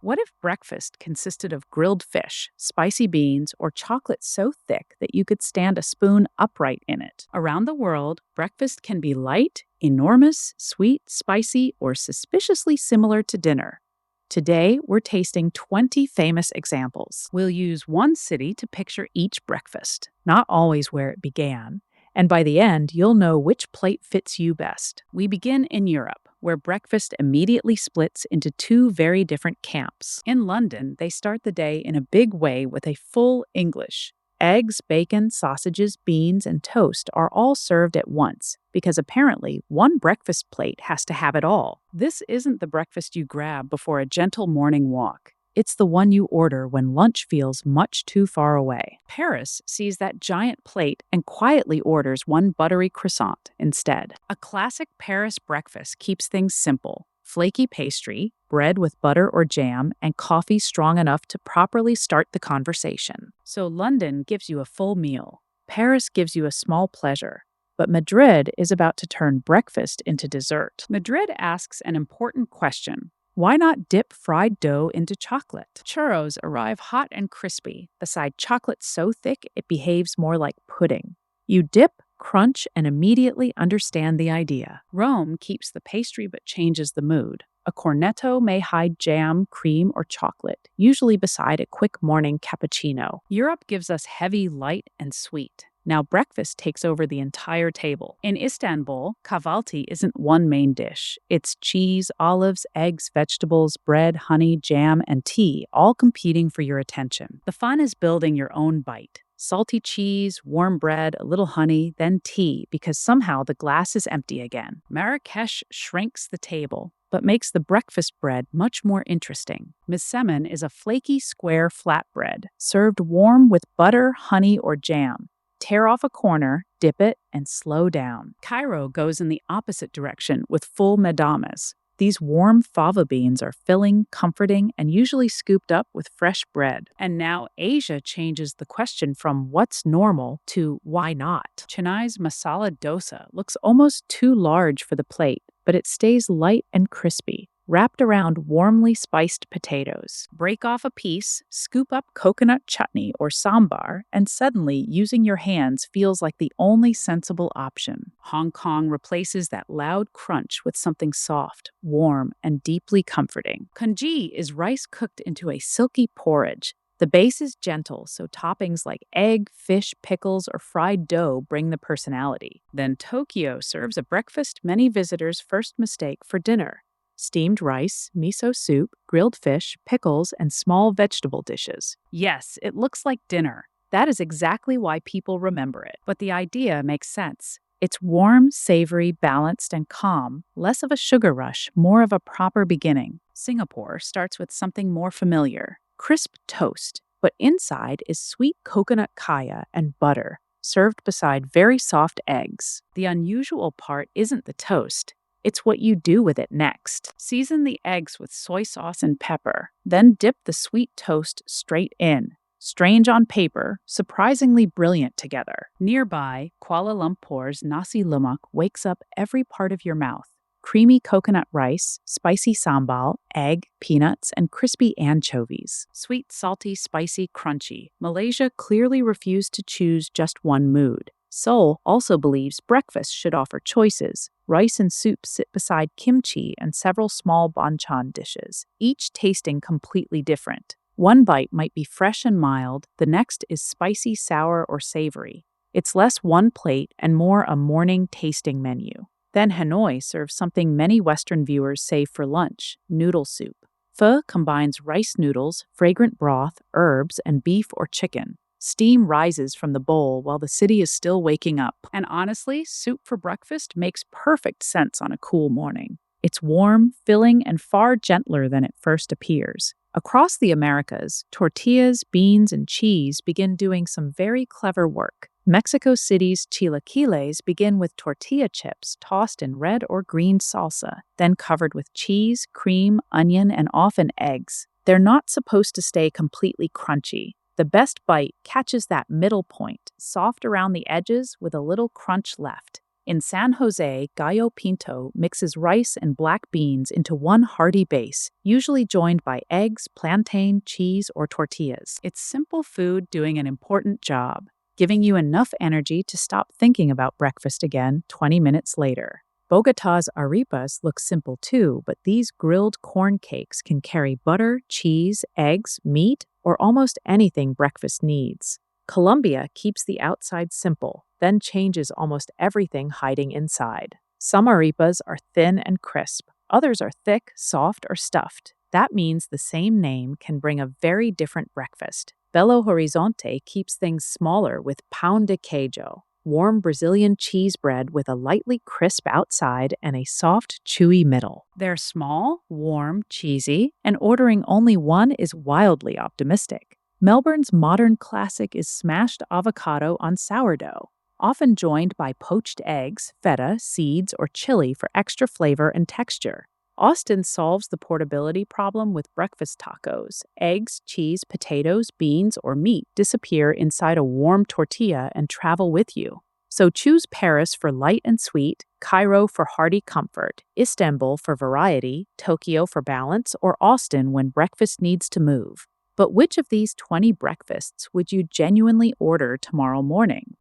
What if breakfast consisted of grilled fish, spicy beans, or chocolate so thick that you could stand a spoon upright in it? Around the world, breakfast can be light, enormous, sweet, spicy, or suspiciously similar to dinner. Today, we're tasting 20 famous examples. We'll use one city to picture each breakfast, not always where it began. And by the end, you'll know which plate fits you best. We begin in Europe, where breakfast immediately splits into two very different camps. In London, they start the day in a big way with a full English. Eggs, bacon, sausages, beans, and toast are all served at once because apparently one breakfast plate has to have it all. This isn't the breakfast you grab before a gentle morning walk. It's the one you order when lunch feels much too far away. Paris sees that giant plate and quietly orders one buttery croissant instead. A classic Paris breakfast keeps things simple. Flaky pastry, bread with butter or jam, and coffee strong enough to properly start the conversation. So London gives you a full meal. Paris gives you a small pleasure. But Madrid is about to turn breakfast into dessert. Madrid asks an important question. Why not dip fried dough into chocolate? Churros arrive hot and crispy, beside chocolate so thick it behaves more like pudding. You dip, crunch, and immediately understand the idea. Rome keeps the pastry but changes the mood. A cornetto may hide jam, cream, or chocolate, usually beside a quick morning cappuccino. Europe gives us heavy, light, and sweet. Now breakfast takes over the entire table. In Istanbul, kahvaltı isn't one main dish. It's cheese, olives, eggs, vegetables, bread, honey, jam, and tea, all competing for your attention. The fun is building your own bite. Salty cheese, warm bread, a little honey, then tea, because somehow the glass is empty again. Marrakesh shrinks the table, but makes the breakfast bread much more interesting. Misemen is a flaky square flatbread, served warm with butter, honey, or jam. Tear off a corner, dip it, and slow down. Cairo goes in the opposite direction with full medames. These warm fava beans are filling, comforting, and usually scooped up with fresh bread. And now Asia changes the question from what's normal to why not. Chennai's masala dosa looks almost too large for the plate, but it stays light and crispy, wrapped around warmly spiced potatoes. Break off a piece, scoop up coconut chutney or sambar, and suddenly using your hands feels like the only sensible option. Hong Kong replaces that loud crunch with something soft, warm, and deeply comforting. Congee is rice cooked into a silky porridge. The base is gentle, so toppings like egg, fish, pickles, or fried dough bring the personality. Then Tokyo serves a breakfast many visitors first mistake for dinner. Steamed rice, miso soup, grilled fish, pickles, and small vegetable dishes. Yes, it looks like dinner. That is exactly why people remember it. But the idea makes sense. It's warm, savory, balanced, and calm, less of a sugar rush, more of a proper beginning. Singapore starts with something more familiar, crisp toast, but inside is sweet coconut kaya and butter, served beside very soft eggs. The unusual part isn't the toast. It's what you do with it next. Season the eggs with soy sauce and pepper, then dip the sweet toast straight in. Strange on paper, surprisingly brilliant together. Nearby, Kuala Lumpur's nasi lemak wakes up every part of your mouth. Creamy coconut rice, spicy sambal, egg, peanuts, and crispy anchovies. Sweet, salty, spicy, crunchy. Malaysia clearly refused to choose just one mood. Seoul also believes breakfast should offer choices. Rice and soup sit beside kimchi and several small banchan dishes, each tasting completely different. One bite might be fresh and mild, the next is spicy, sour, or savory. It's less one plate and more a morning tasting menu. Then Hanoi serves something many Western viewers save for lunch, noodle soup. Pho combines rice noodles, fragrant broth, herbs, and beef or chicken. Steam rises from the bowl while the city is still waking up. And honestly, soup for breakfast makes perfect sense on a cool morning. It's warm, filling, and far gentler than it first appears. Across the Americas, tortillas, beans, and cheese begin doing some very clever work. Mexico City's chilaquiles begin with tortilla chips tossed in red or green salsa, then covered with cheese, cream, onion, and often eggs. They're not supposed to stay completely crunchy. The best bite catches that middle point, soft around the edges with a little crunch left. In San Jose, gallo pinto mixes rice and black beans into one hearty base, usually joined by eggs, plantain, cheese, or tortillas. It's simple food doing an important job, giving you enough energy to stop thinking about breakfast again 20 minutes later. Bogota's arepas look simple too, but these grilled corn cakes can carry butter, cheese, eggs, meat, or almost anything breakfast needs. Colombia keeps the outside simple, then changes almost everything hiding inside. Some arepas are thin and crisp, others are thick, soft, or stuffed. That means the same name can bring a very different breakfast. Belo Horizonte keeps things smaller with pão de queijo, warm Brazilian cheese bread with a lightly crisp outside and a soft, chewy middle. They're small, warm, cheesy, and ordering only one is wildly optimistic. Melbourne's modern classic is smashed avocado on sourdough, often joined by poached eggs, feta, seeds, or chili for extra flavor and texture. Austin solves the portability problem with breakfast tacos. Eggs, cheese, potatoes, beans, or meat disappear inside a warm tortilla and travel with you. So choose Paris for light and sweet, Cairo for hearty comfort, Istanbul for variety, Tokyo for balance, or Austin when breakfast needs to move. But which of these 20 breakfasts would you genuinely order tomorrow morning?